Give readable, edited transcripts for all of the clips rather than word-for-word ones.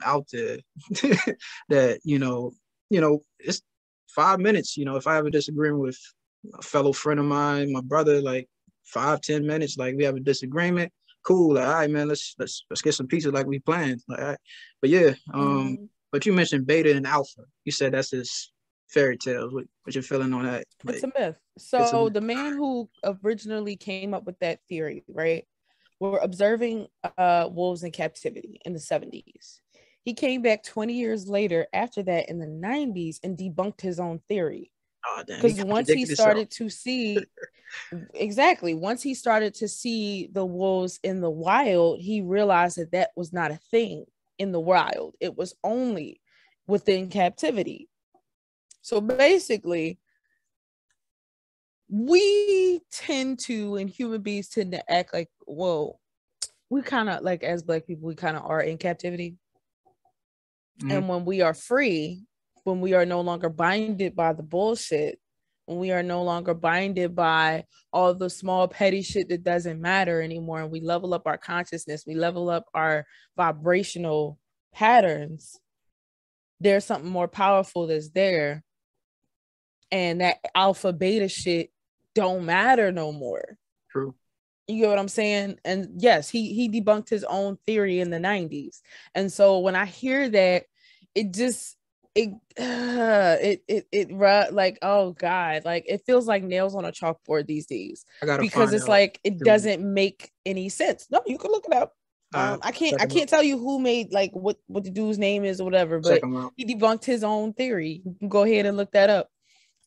out there that, it's 5 minutes. If I have a disagreement with a fellow friend of mine, my brother, like 5, 10 minutes, like we have a disagreement. Cool. Like, all right, man, let's get some pizza like we planned. Like, all right. But yeah, but you mentioned beta and alpha. You said that's just fairy tales. What you feeling on that? It's Like, a myth. So the man who originally came up with that theory, right? We're observing wolves in captivity in the 70s. He came back 20 years later after that in the 90s and debunked his own theory. oh damn, he Because once he contradicted himself. started to see, exactly, once he started to see the wolves in the wild, he realized that that was not a thing in the wild. It was only within captivity. So basically, we tend to, and human beings tend to act like, whoa, we kind of like, as Black people, we kind of are in captivity. And when we are free, when we are no longer binded by the bullshit, when we are no longer binded by all the small petty shit that doesn't matter anymore, and we level up our consciousness, we level up our vibrational patterns, there's something more powerful that's there. And that alpha beta shit don't matter no more. True. You get what I'm saying? And yes, he debunked his own theory in the 90s. And so when I hear that, it just like, oh God, like it feels like nails on a chalkboard these days. I gotta Because find it's out. like it doesn't make any sense. No, you can look it up. I can't tell you who made, like, what the dude's name is or whatever, but he debunked his own theory. You can go ahead and look that up.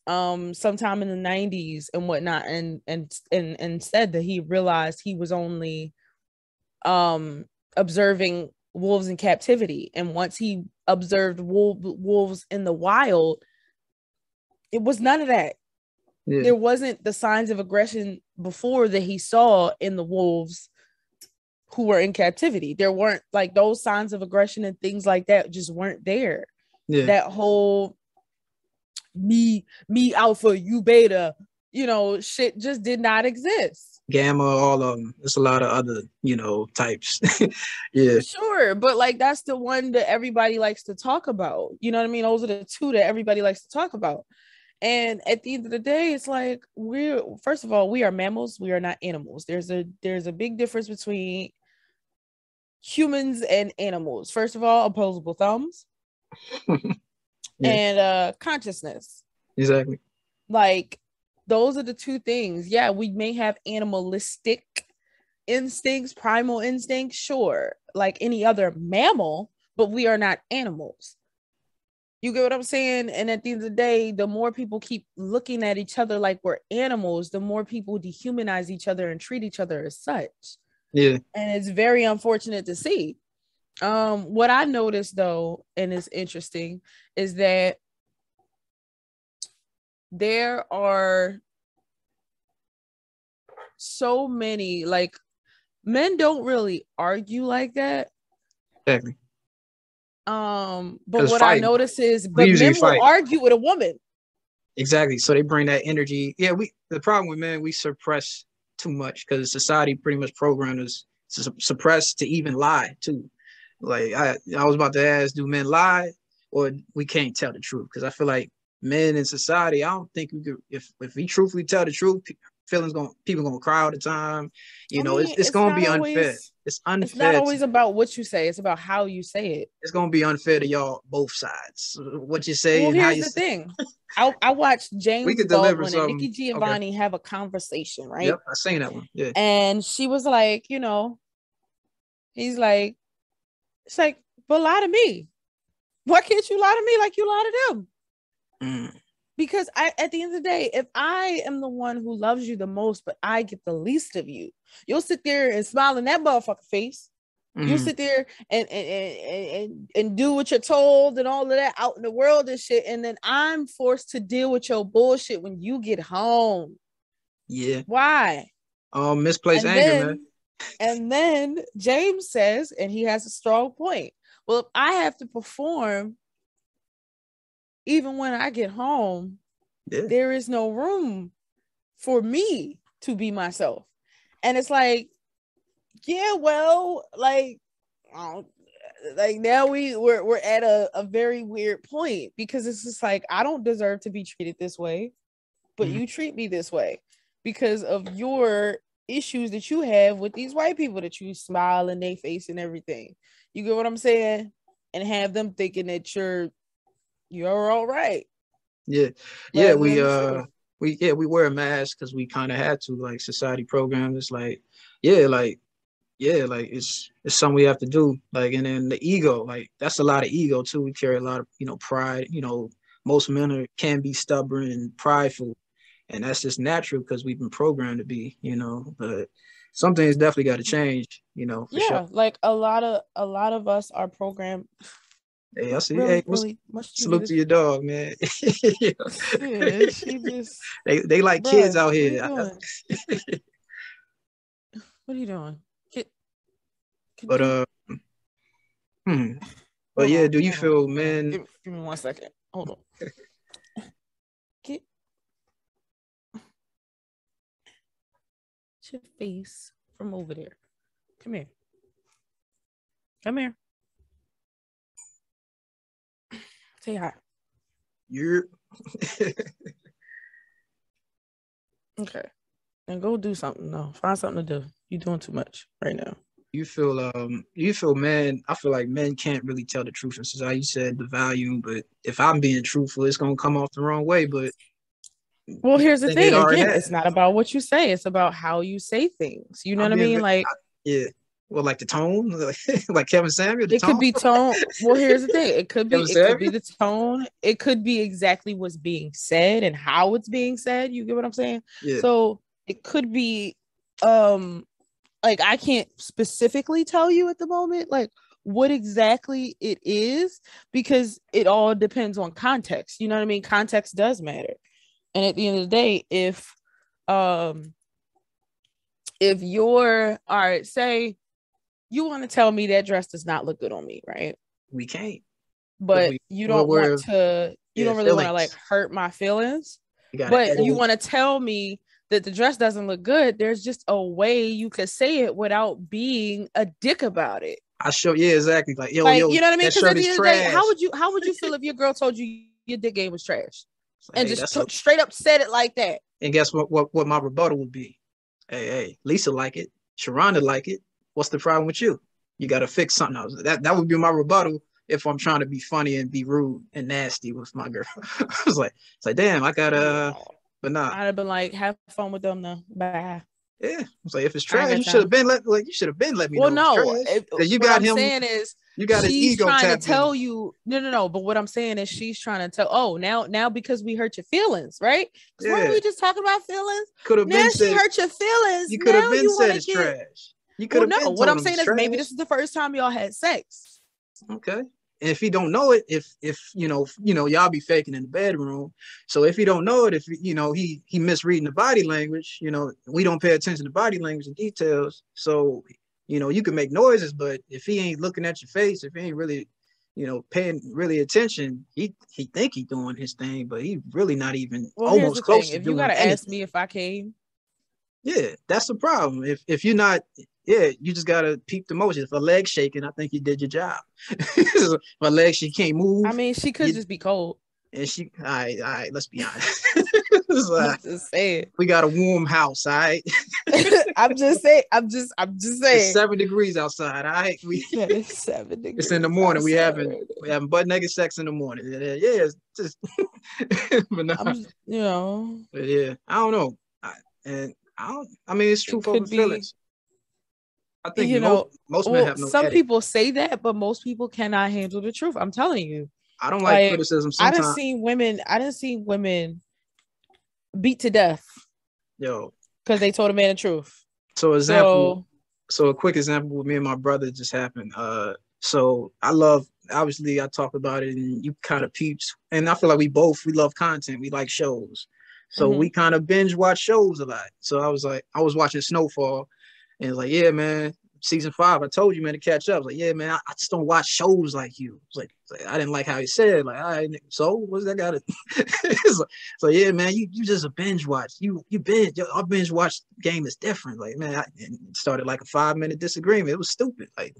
Sometime in the 90s and whatnot, and said that he realized he was only observing wolves in captivity, and once he observed wolves in the wild, it was none of that. There wasn't the signs of aggression before that he saw in the wolves who were in captivity. There weren't, like, those signs of aggression and things like that just weren't there. That whole me alpha, you beta, shit just did not exist. Gamma, all of them. There's a lot of other, types. Yeah. Sure, but like that's the one that everybody likes to talk about. You know what I mean? Those are the two that everybody likes to talk about. And at the end of the day, it's like, first of all, we are mammals, we are not animals. There's a big difference between humans and animals. First of all, opposable thumbs. And consciousness. Exactly. Like, those are the two things. Yeah, we may have animalistic instincts, primal instincts, sure, like any other mammal, but we are not animals. You get what I'm saying? And at the end of the day, the more people keep looking at each other like we're animals, the more people dehumanize each other and treat each other as such. Yeah. And it's very unfortunate to see. What I noticed though, and it's interesting, is that there are so many, like, men don't really argue like that. Exactly. But what I notice is, but men will argue with a woman. Exactly. So they bring that energy. Yeah, the problem with men, we suppress too much because society pretty much programmed us to suppress, to even lie too. Like I was about to ask, do men lie, or we can't tell the truth? Because I feel like men in society, I don't think we could, if we truthfully tell the truth, people gonna cry all the time. It's gonna be unfair. It's unfair. It's not always about what you say, it's about how you say it. It's gonna be unfair to y'all both sides. What you say, and here's the thing. I watched James Baldwin and Nikki Giovanni have a conversation, right? Yep, I seen that one. Yeah. And she was like, he's like, it's like, but lie to me. Why can't you lie to me like you lie to them? Because at the end of the day, if I am the one who loves you the most, but I get the least of you, you'll sit there and smile in that motherfucker face. You sit there and do what you're told and all of that out in the world and shit, and then I'm forced to deal with your bullshit when you get home. Yeah. Why? Misplaced anger, man. And then James says, and he has a strong point. Well, if I have to perform even when I get home, there is no room for me to be myself. And it's like, yeah, well, like, like now we're at a very weird point because it's just like I don't deserve to be treated this way, but you treat me this way because of your issues that you have with these white people that you smile in their face and everything. You get what I'm saying? And have them thinking that you're all right. Yeah. Yeah, we wear a mask because we kind of had to, like society programs. It's like, like it's something we have to do. Like, and then the ego, like that's a lot of ego too. We carry a lot of, pride. Most men can be stubborn and prideful, and that's just natural because we've been programmed to be, but some things definitely got to change, for sure. Yeah, like a lot of us are programmed. Hey, I see. Hey, Really much you do salute this. to your dog, man. Yeah, she just they like kids bruh, out what are you here. doing? What are you doing? Could But you hmm. But hold yeah, on? do you Hold on. feel, Hold on. man? Give me 1 second. Hold on. Get your face from over there. Come here. Come here. Say hi. You're Okay. And go do something. No, find something to do. You're doing too much right now. you feel, man, I feel like men can't really tell the truth in society. You said the value, but if I'm being truthful, it's gonna come off the wrong way. But Well, I here's the think it thing. already Again, has. it's not about what you say. It's about how you say things. You know I'm what I being, mean? Like yeah. Well, like the tone, like Kevin Samuel, the it could tone. be tone. Well, here's the thing. Kevin It could be Samuel. the tone. It could be exactly what's being said and how it's being said. You get what I'm saying? Yeah, So it could be like I can't specifically tell you at the moment like what exactly it is because it all depends on context. You know what I mean? Context does matter. And at the end of the day, um if you're all right, say you want to tell me that dress does not look good on me, right? we can't because But you don't want we're to, you yeah don't really want to like feelings. hurt my feelings, You gotta but you edit. want to tell me that the dress doesn't look good. There's just a way you could say it without being a dick about it. I show, yeah, exactly. Like, Like, yo, you know what I mean? that Because shirt at the is end of the day, trash. how would you feel if your girl told you your dick game was trash It's like, and hey, just that's a straight up said it like that? and guess what my rebuttal would be? Hey, Lisa like it. Sharonda like it. What's the problem with you? You got to fix something else. That would be my rebuttal if I'm trying to be funny and be rude and nasty with my girl. I was like, it's like, damn, I gotta, No. but nah, I'd have been like, have fun with them though. Bye. yeah. It's like if it's I ain't trash, got you should time. have been you should have been let me Well, know it was no. trash because What I'm saying is you got his she's ego trying to tapped in. tell you no. But what I'm saying is she's trying to tell, oh, now because we hurt your feelings, right? Because weren't Yeah, we just talking about feelings? could have Now been she said. hurt your feelings. You could have Now been you want said to it's get trash. You could well, have no. been What told I'm him it's saying is maybe trash. this is the first time y'all had sex. Okay. And if he don't know it, if y'all be faking in the bedroom. So if he don't know it, if he misreading the body language, we don't pay attention to body language and details. So, you can make noises, but if he ain't looking at your face, if he ain't really, paying really attention, he think he doing his thing, but he really not even Well, here's the almost thing: close to if you doing gotta ask me anything. if I came, Yeah, that's the problem. If you're not, yeah, you just gotta peep the motion. If a leg's shaking, I think you did your job. If a leg she can't I move, mean, she could you just be cold. and all right, let's be honest. I'm just saying. We got a warm house, all right. I'm just saying. I'm just It's saying. 7 degrees outside, all right. She said it's 7 It's in the degrees morning. We outside having right we having butt naked sex in the morning. Yeah, it's just, but now. nah, but yeah, I don't know. I don't. I mean, it's It truth over could be, feelings. I think you know, most men well, have no some edit. people say that, but most people cannot handle the truth. I'm telling you. I don't like Like, criticism sometimes. I didn't see women beat to death Yo, because they told a man the truth. so example, So, so a quick example with me and my brother just happened. So I love, obviously I talk about it and you kind of peeps, and I feel like we love content. We like shows. So we mhm. kind of binge watch shows a lot. So I was watching Snowfall and it's like, yeah, man, season 5, I told you, man, to catch up. I was like, yeah, man, I just don't watch shows like you. It's like I didn't like how he said, like, all right, so what's that got to so yeah, man, you just a binge watch. You binge. Our binge watch game is different. Like, man, it started like a 5-minute disagreement. It was stupid. Like,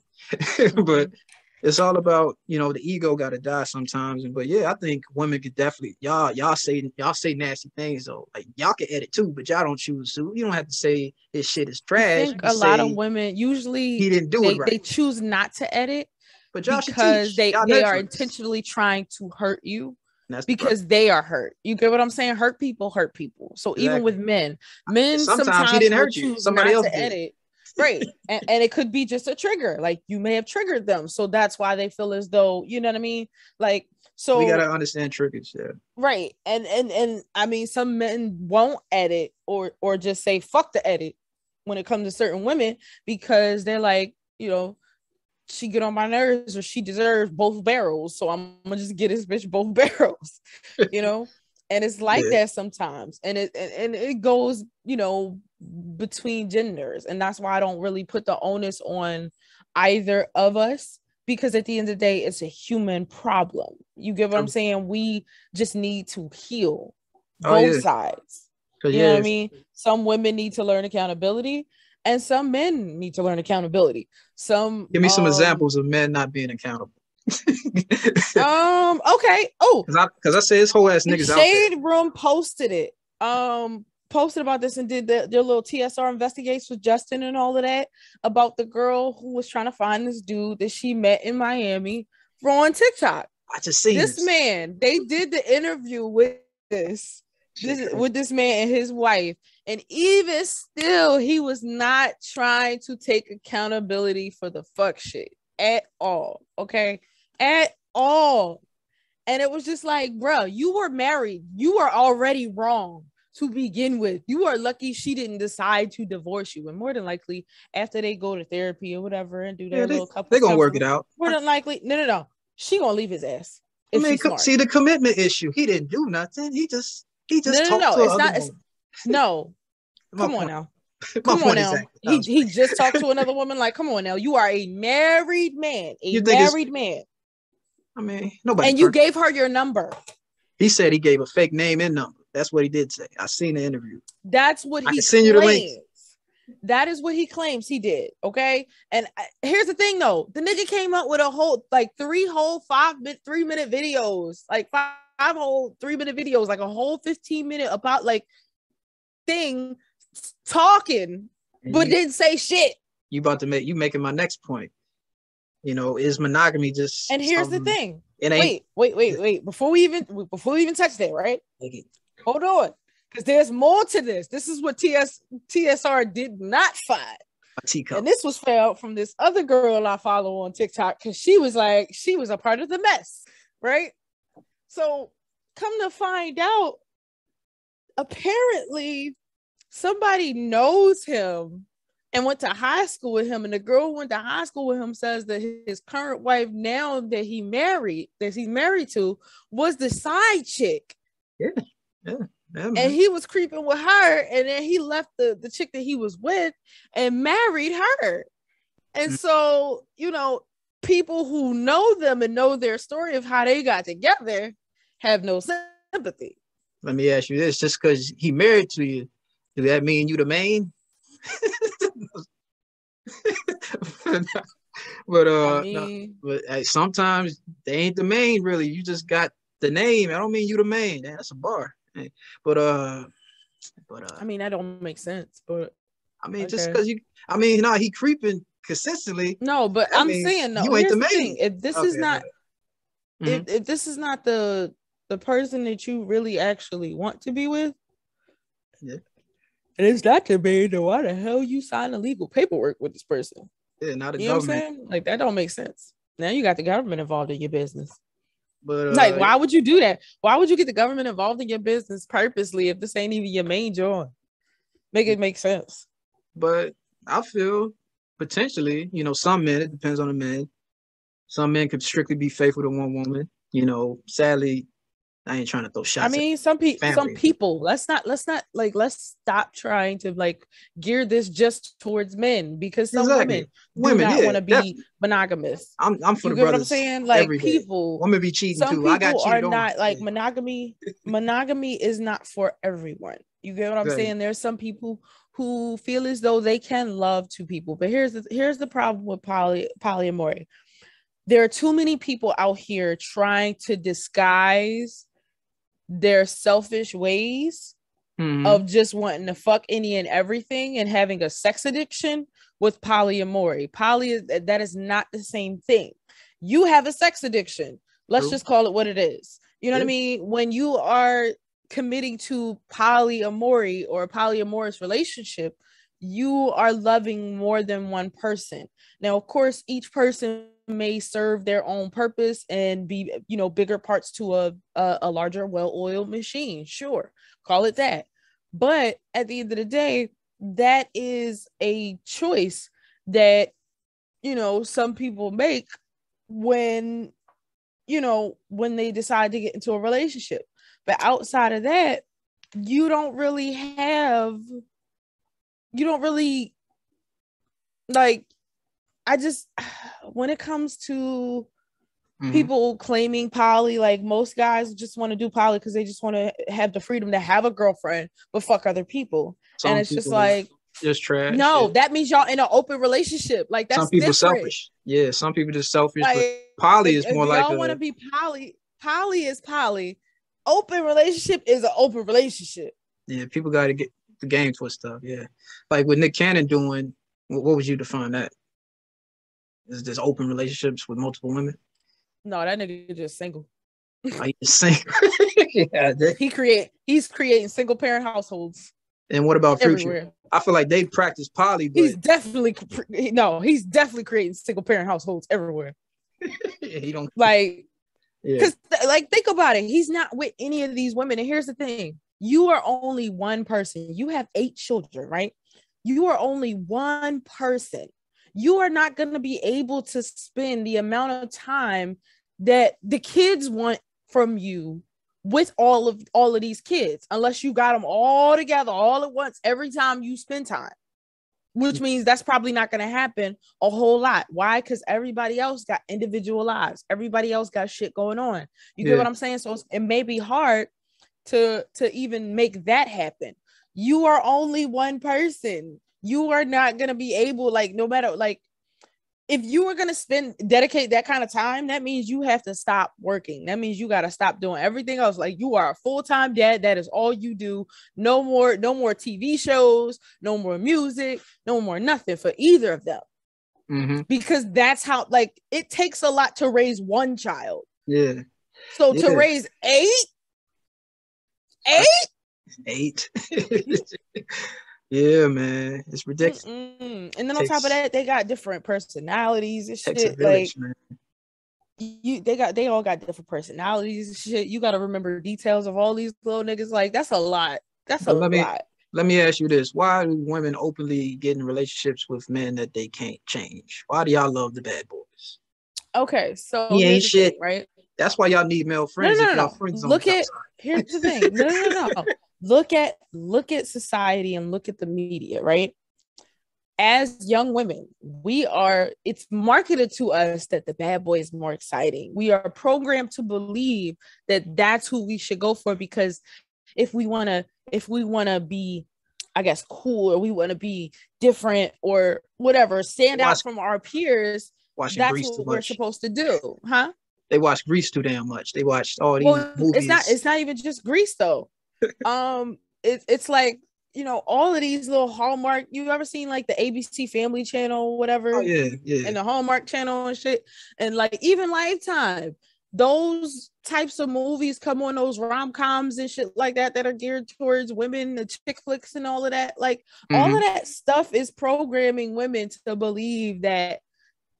but Mhm. it's all about, the ego got to die sometimes. But yeah, I think women could definitely, y'all say nasty things though. Like y'all can edit too, but y'all don't choose to. You don't have to say this shit is I trash. You think can a lot of say women he usually didn't do it they right. choose not to edit But y'all should because teach. Y'all they are nurturers. intentionally trying to hurt you And that's the problem. because they are hurt. You get what I'm saying? Hurt people hurt people. So even with Exactly. men Sometimes he sometimes didn't will hurt you. choose Somebody not else to did. edit. Right. And it could be just a trigger. Like you may have triggered them. So that's why they feel as though, you know what I mean? Like, We gotta so understand triggers. Yeah. right. And I mean some men won't edit or just say fuck the edit when it comes to certain women because they're like, she get on my nerves or she deserves both barrels. So I'm gonna just get this bitch both barrels, you know? And it's like Yeah. that sometimes. And it goes, between genders. And that's why I don't really put the onus on either of us because at the end of the day, it's a human problem. You get what I'm saying? We just need to heal Oh both yeah. sides. Cause You know what yeah. I mean? Some women need to learn accountability and some men need to learn accountability. Some Give me some examples of men not being accountable. okay. Oh, Cause I say this whole ass the niggas out there. Shade Room posted it. Posted about this and did their little TSR investigates with Justin and all of that about the girl who was trying to find this dude that she met in Miami on TikTok. I just seen This this. man, they did the interview with this man and his wife, and even still, he was not trying to take accountability for the fuck shit at all. Okay, at all. And it was just like, bro, you were married. You were already wrong to begin with. You are lucky she didn't decide to divorce you. And more than likely, after they go to therapy or whatever and do Yeah, their little couple they gonna stuff, work it out. more than likely, no. She gonna leave his ass I if mean, she's smart. see the commitment issue. He didn't do nothing. He just talked No. to It's another not. woman. No. My Come on point. now. My Come on point now. exactly. He just talked to another woman. Like, come on now. You are a married man. A You think it's? married man. I mean, nobody And you perfect. gave her your number. He said he gave a fake name and number. That's what he did say. I seen the interview. That's what I he can send you the links. claims. That is what he claims he did. Okay. And here's the thing though. The nigga came up with a whole, like 3 minute videos, like five whole 3 minute videos, like a whole 15-minute about like thing talking, but didn't say shit. You making my next point. Is monogamy just And here's the something? thing. It ain't. Wait. Before we even touch that, right? Hold on. Because there's more to this. This is what TSR did not find. And this was found from this other girl I follow on TikTok because she was a part of the mess, right? So come to find out, apparently somebody knows him and went to high school with him, and the girl who went to high school with him says that his current wife, now that he's married to, was the side chick. Yeah. And he was creeping with her, and then he left the chick that he was with and married her. And so, people who know them and know their story of how they got together have no sympathy. Let me ask you this: just because he married to you, does that mean you the main? But sometimes they ain't the main. Really, you just got the name. I don't mean you the main. That's a bar. But I mean, that don't make sense. But I mean, just because he creeping consistently. No, but I'm saying no. You ain't Here's the main. thing: if this is not, if this is not the person that you really actually want to be with, yeah, and it's not the main, then why the hell you sign illegal paperwork with this person? Yeah, not the you government. Know what I'm saying? Like that don't make sense. Now you got the government involved in your business. But like, why would you do that? Why would you get the government involved in your business purposely if this ain't even your main job? Make it make sense. But I feel potentially, some men, it depends on the man. Some men could strictly be faithful to one woman. Sadly, I ain't trying to throw shots. I mean, some people. Let's stop trying to gear this just towards men because some women do not want to be monogamous. I'm for you the get what I'm brothers. saying? Like people, women be cheating some too. people are not like monogamy. Monogamy is not for everyone. You get what I'm saying? There's some people who feel as though they can love two people, but here's the problem with polyamory. there are too many people out here trying to disguise their selfish ways of just wanting to fuck any and everything and having a sex addiction with polyamory. That is not the same thing. You have a sex addiction. Let's just call it what it is. You know what I mean? When you are committing to polyamory or a polyamorous relationship, you are loving more than one person. Now, of course, each person may serve their own purpose and be, you know, bigger parts to a larger, well-oiled machine. Sure, call it that. But at the end of the day, that is a choice that, you know, some people make when, you know, when they decide to get into a relationship. But outside of that, you don't really like, when it comes to people claiming poly, like most guys just want to do poly because they just want to have the freedom to have a girlfriend but fuck other people. And it's just like, just trash. No, that means y'all in an open relationship. Like, that's some people different. selfish. Yeah, some people just selfish. Like, but poly is more like y'all want to be poly is poly. Open relationship is an open relationship. Yeah, people got to get the game twisted up. Yeah, like with Nick Cannon doing. What would you define that? Is this open relationships with multiple women? No, that nigga just single. He's single. Yeah, he's creating single parent households. And what about Future? I feel like they practice poly, but he's definitely creating single parent households everywhere. He don't like, because like, think about it. He's not with any of these women. And here's the thing: you are only one person. You have 8 children, right? You are only one person. You are not going to be able to spend the amount of time that the kids want from you with all of these kids, unless you got them all together all at once every time you spend time, which means that's probably not going to happen a whole lot. Why? Because everybody else got individual lives. Everybody else got shit going on. You get what I'm saying? So it may be hard to even make that happen. You are only one you are not going to be able, like, no matter, like, if you were going to dedicate that kind of time, that means you have to stop working. That means you got to stop doing everything else. Like, you are a full-time dad. That is all you do. No more TV shows, no more music, no more nothing for either of them. Mm-hmm. Because that's how, like, it takes a lot to raise one child. Yeah. So to raise 8. Yeah, man, it's ridiculous. And then on top of that, they got different personalities and shit. Village, like, man. They all got different personalities and shit. You got to remember details of all these little niggas. Like, that's a lot. That's a lot. Let me ask you this: why do women openly get in relationships with men that they can't change? Why do y'all love the bad boys? Okay, so he ain't shit, thing, right? That's why y'all need male friends. No. Here's the thing. No. Look at society and look at the media, right? As young women, it's marketed to us that the bad boy is more exciting. We are programmed to believe that that's who we should go for, because if we want to be, I guess, cool, or we want to be different or whatever, stand out from our peers, that's what we're supposed to do, huh? They watch Grease too damn much. They watched all these movies. It's not even just Grease though. It's like, you know, all of these little Hallmark. You ever seen like the ABC Family Channel, whatever? Oh yeah. And the Hallmark Channel and shit, and like even Lifetime. Those types of movies come on, those rom-coms and shit like that are geared towards women, the chick flicks and all of that. Like, all of that stuff is programming women to believe that,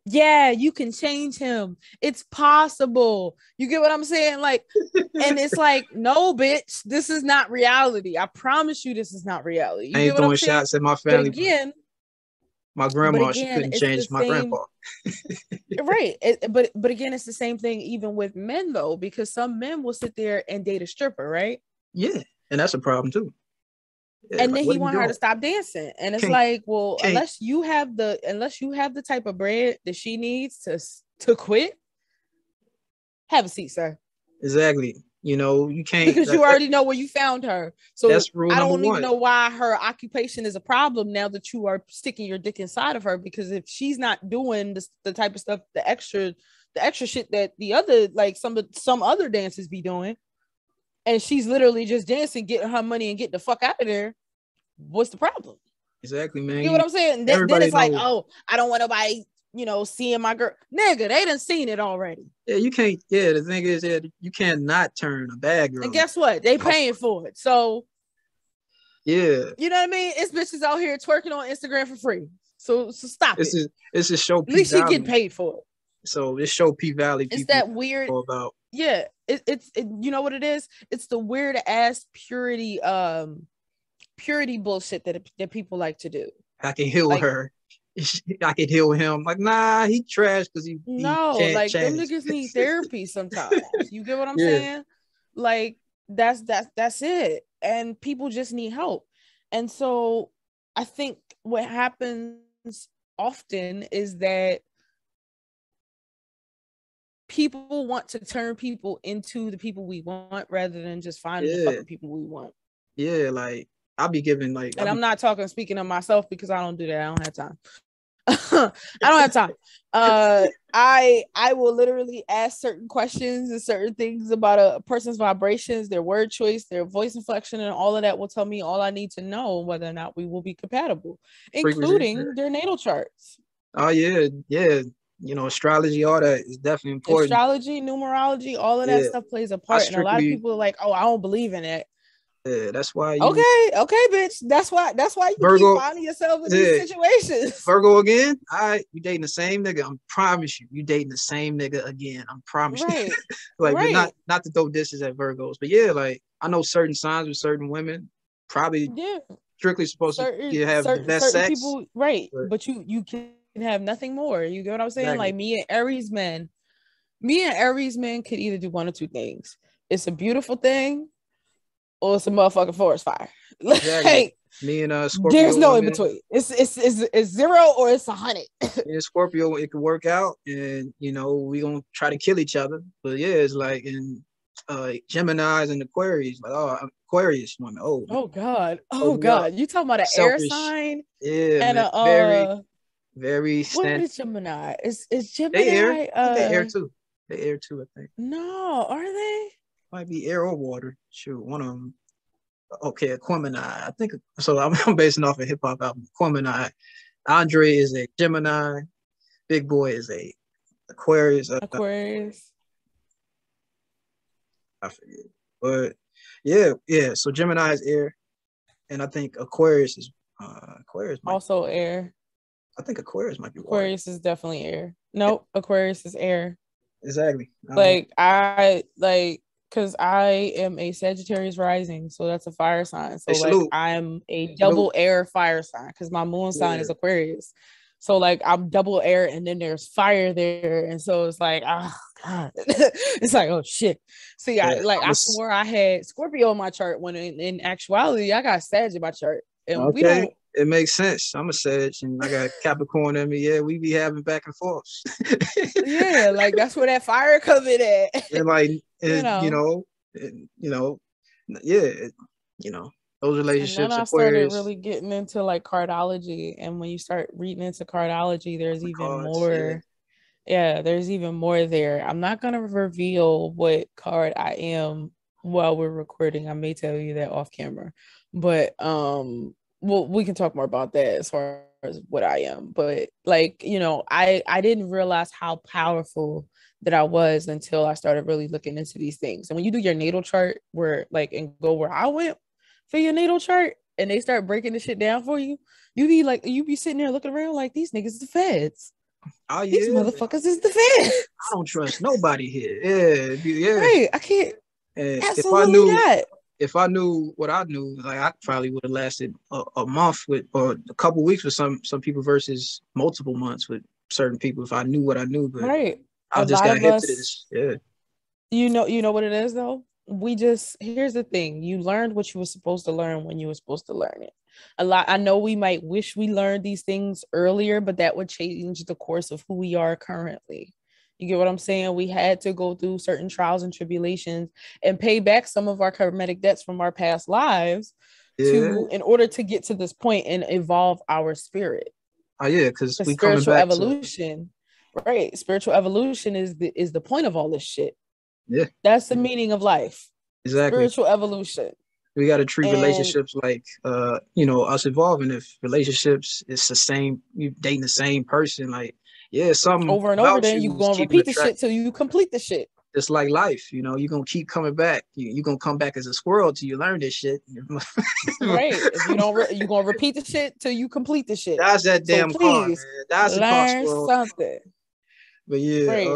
yeah, you can change him. It's possible. You get what I'm saying? Like, and it's like, no, bitch, this is not reality. I promise you, this is not reality. You I ain't throwing shots at my family. But again, my grandma, she couldn't change my grandpa. Right. But again, it's the same thing even with men though, because some men will sit there and date a stripper, right? Yeah, and that's a problem too. Yeah, and then he want her to stop dancing, and it's like, well, unless you have the type of bread that she needs to quit, have a seat, sir. Exactly. You know, you can't, because you already know where you found her. So that's rule I don't number even know why her occupation is a problem now that you are sticking your dick inside of her. Because if she's not doing the type of stuff, the extra the extra shit that the other, like some other dancers be doing, and she's literally just dancing, getting her money and getting the fuck out of there. What's the problem? Exactly, man. You know what I'm saying? Then it's like, oh, I don't want nobody, seeing my girl. Nigga, they done seen it already. Yeah, you can't. Yeah, the thing is that you cannot turn a bad girl. And guess what? They paying for it. So, yeah, you know what I mean? It's bitches out here twerking on Instagram for free. So stop it. It's a show. At least she getting paid for it. So this show P Valley. It's that weird. About. Yeah, it's you know what it is? It's the weird ass purity bullshit that people like to do. I can heal her. I can heal him. Like, nah, he trash because he can't like change. them niggas need therapy sometimes. You get what I'm saying? Like that's it. And people just need help. And so I think what happens often is that people want to turn people into the people we want rather than just finding the fucking people we want. Yeah, like I'll be giving like, and I'm not speaking of myself because I don't do that. I don't have time. I don't have time. I will literally ask certain questions and certain things about a person's vibrations, their word choice, their voice inflection, and all of that will tell me all I need to know whether or not we will be compatible, including their natal charts. Oh yeah. Astrology, all that is definitely important. Astrology, numerology, all of that stuff plays a part. And a lot of people are like, oh, I don't believe in it. Yeah, that's why okay, bitch. That's why you Virgo, keep finding yourself in these situations. Virgo again. You dating the same nigga. I promise you dating the same nigga again. I promise you. Like, right. Not to throw dishes at Virgos, but yeah, like I know certain signs with certain women probably strictly supposed to have the best sex. People, right. But you can have nothing more. You get what I'm saying? Exactly. Like me and Aries men could either do one or two things. It's a beautiful thing, or it's a motherfucking forest fire. Exactly. Like, me and Scorpio. There's no in between. It's 0 or it's 100. In Scorpio, it could work out, and we gonna try to kill each other. But yeah, it's like in Geminis and Aquarius, like Aquarius women. Oh God. You talking about an air sign? Yeah, and man. Very what is Gemini? Is Gemini? They air too. They air too, I think. No, are they? Might be air or water. Shoot, one of them. Okay, Aquemini. I think so. I'm basing off a hip hop album. Aquemini. Andre is a Gemini. Big Boy is a Aquarius. Aquarius. I forget, but yeah. So Gemini is air, and I think Aquarius is also air. I think Aquarius might be water. Aquarius is definitely air. Nope, Aquarius is air. Exactly. Because I am a Sagittarius rising, so that's a fire sign. So I'm a double air fire sign because my moon sign is Aquarius. So I'm double air, and then there's fire there, and so it's like, oh God, it's like, oh shit. See, I swore I had Scorpio in my chart when in actuality I got Sag in my chart, and we don't. It makes sense. I'm a Sag, and I got Capricorn in me. Yeah, we be having back and forth. Yeah, that's where that fire come in at. And those relationships. And then I started really getting into cardology, and when you start reading into cardology, there's even more. Yeah, there's even more there. I'm not gonna reveal what card I am while we're recording. I may tell you that off camera, but well, we can talk more about that as far as what I am. But I didn't realize how powerful that I was until I started really looking into these things. And when you do your natal chart, where I went for your natal chart, and they start breaking the shit down for you, you be sitting there looking around like, these niggas is the feds. Oh yeah, these motherfuckers is the feds. I don't trust nobody here. Yeah. Right. I can't. Absolutely not. If I knew what I knew, I probably would have lasted a month or a couple of weeks with some people versus multiple months with certain people if I knew what I knew. But right. I just got hip to this. Yeah. You know what it is though? Here's the thing. You learned what you were supposed to learn when you were supposed to learn it. I know we might wish we learned these things earlier, but that would change the course of who we are currently. You get what I'm saying? We had to go through certain trials and tribulations and pay back some of our karmic debts from our past lives in order to get to this point and evolve our spirit. Oh yeah, because we spiritual evolution. Right. Spiritual evolution is the point of all this shit. Yeah. That's the meaning of life. Exactly. Spiritual evolution. We got to treat And relationships like, us evolving. If relationships is the same, you dating the same person, like, yeah, something over and over, about then you you're is gonna keeping repeat the attract. shit till you complete the shit. Just like life, you're gonna keep coming back. You're gonna come back as a squirrel till you learn this shit. Right. If you don't, you're gonna repeat the shit till you complete the shit. That's that So damn car, please man. That's a car learn squirrel. something. But yeah, Right.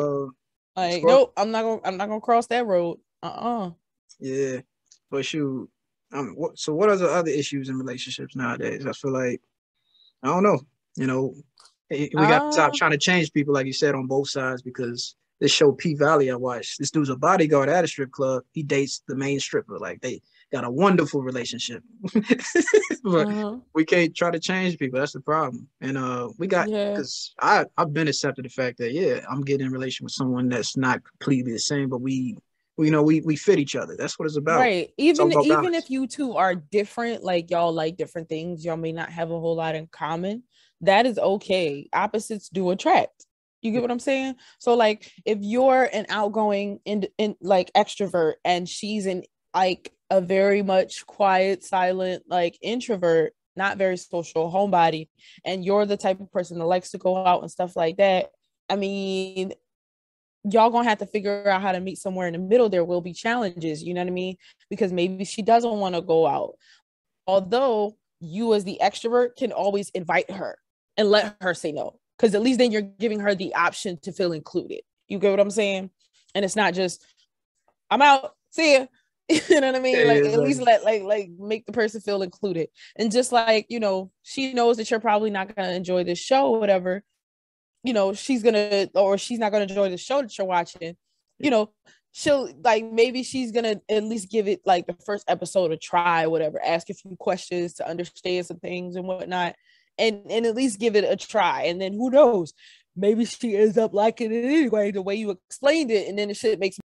Like, squirrel. nope, I'm not gonna cross that road. Yeah, but shoot. So what are the other issues in relationships nowadays? I feel like I don't know. You know, we got to stop trying to change people, like you said, on both sides, because this show P Valley I watched, this dude's a bodyguard at a strip club. He dates the main stripper. Like they got a wonderful relationship. But we can't try to change people. That's the problem. And we got because I've been accepted the fact that yeah, I'm getting in a relation with someone that's not completely the same, but we fit each other. That's what it's about. Right. Even if you two are different, like y'all like different things, y'all may not have a whole lot in common. That is okay. Opposites do attract. You get what I'm saying? So like if you're an outgoing in like extrovert and she's an like a very much quiet, silent, like introvert, not very social, homebody, and you're the type of person that likes to go out and stuff like that. I mean, y'all gonna have to figure out how to meet somewhere in the middle. There will be challenges, you know what I mean? Because maybe she doesn't want to go out. Although you as the extrovert can always invite her and let her say no. Because at least then you're giving her the option to feel included. You get what I'm saying? And it's not just, I'm out, see ya. You know what I mean? Like at least let like make the person feel included. And just like, she knows that you're probably not gonna enjoy this show or whatever. She's not gonna enjoy the show that you're watching, she'll like maybe she's gonna at least give it like the first episode a try, whatever, ask a few questions to understand some things and whatnot, and at least give it a try. And then who knows, maybe she ends up liking it anyway, the way you explained it, and then the shit makes